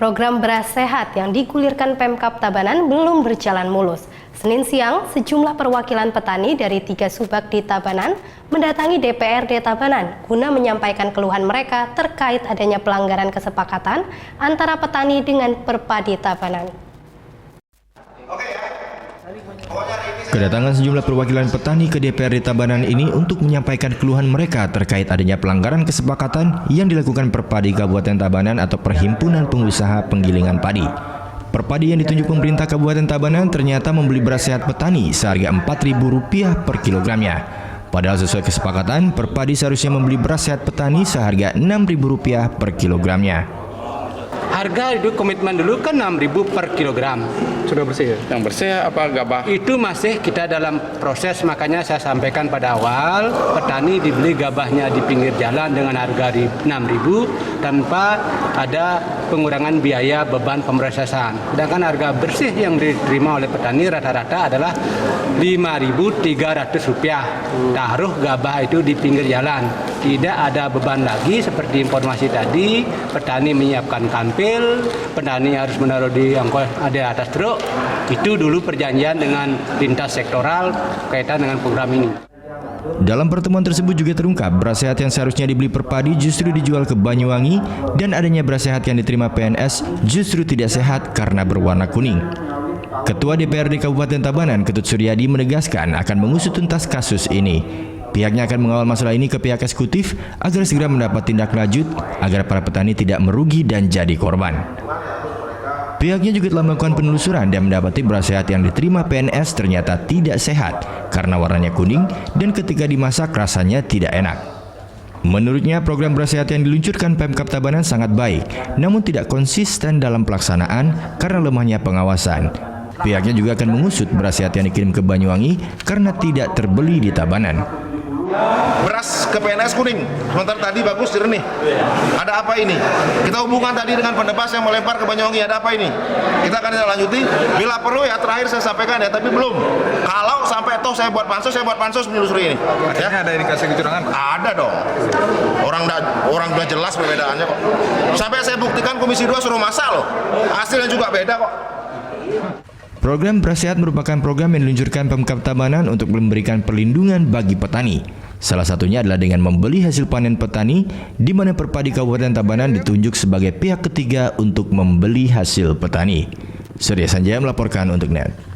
Program beras sehat yang digulirkan Pemkab Tabanan belum berjalan mulus. Senin siang, sejumlah perwakilan petani dari 3 subak di Tabanan mendatangi DPRD Tabanan guna menyampaikan keluhan mereka terkait adanya pelanggaran kesepakatan antara petani dengan Perpadi Tabanan. Kedatangan sejumlah perwakilan petani ke DPRD Tabanan ini untuk menyampaikan keluhan mereka terkait adanya pelanggaran kesepakatan yang dilakukan Perpadi Kabupaten Tabanan atau Perhimpunan Pengusaha Penggilingan Padi. Perpadi yang ditunjuk pemerintah Kabupaten Tabanan ternyata membeli beras sehat petani seharga Rp4.000 per kilogramnya. Padahal sesuai kesepakatan, Perpadi seharusnya membeli beras sehat petani seharga Rp6.000 per kilogramnya. Harga itu komitmen dulu kan Rp6.000 per kilogram. Sudah bersih ya? Yang bersih apa gabah? Itu masih kita dalam proses, makanya saya sampaikan pada awal, petani dibeli gabahnya di pinggir jalan dengan harga Rp6.000 tanpa ada pengurangan biaya beban pemrosesan. Sedangkan harga bersih yang diterima oleh petani rata-rata adalah Rp5.300. Taruh gabah itu di pinggir jalan. Tidak ada beban lagi seperti informasi tadi, petani menyiapkan kanpil, petani harus menaruh di ada atas truk. Itu dulu perjanjian dengan lintas sektoral kaitan dengan program ini. Dalam pertemuan tersebut juga terungkap beras sehat yang seharusnya dibeli Perpadi justru dijual ke Banyuwangi dan adanya beras sehat yang diterima PNS justru tidak sehat karena berwarna kuning. Ketua DPRD Kabupaten Tabanan, Ketut Suryadi menegaskan akan mengusut tuntas kasus ini. Pihaknya akan mengawal masalah ini ke pihak eksekutif agar segera mendapat tindak lanjut agar para petani tidak merugi dan jadi korban. Pihaknya juga telah melakukan penelusuran dan mendapati beras sehat yang diterima PNS ternyata tidak sehat karena warnanya kuning dan ketika dimasak rasanya tidak enak. Menurutnya program beras sehat yang diluncurkan Pemkab Tabanan sangat baik, namun tidak konsisten dalam pelaksanaan karena lemahnya pengawasan. Pihaknya juga akan mengusut beras sehat yang dikirim ke Banyuwangi karena tidak terbeli di Tabanan. Beras ke PNS kuning, sementara tadi bagus jernih. Ada apa ini? Kita hubungkan tadi dengan penebas yang melempar ke Banyuwangi, ada apa ini? Kita akan lanjuti, bila perlu ya terakhir saya sampaikan ya, tapi belum. Kalau sampai toh saya buat pansus menelusuri ini. Ya? Ada indikasi kecurangan? Ada dong. Orang udah jelas perbedaannya kok. Sampai saya buktikan Komisi 2 suruh masak loh. Hasilnya juga beda kok. Program beras sehat merupakan program yang diluncurkan Pemkab Tabanan untuk memberikan perlindungan bagi petani. Salah satunya adalah dengan membeli hasil panen petani, di mana Perpadi Kabupaten Tabanan ditunjuk sebagai pihak ketiga untuk membeli hasil petani. Surya Sanjaya melaporkan untuk NET.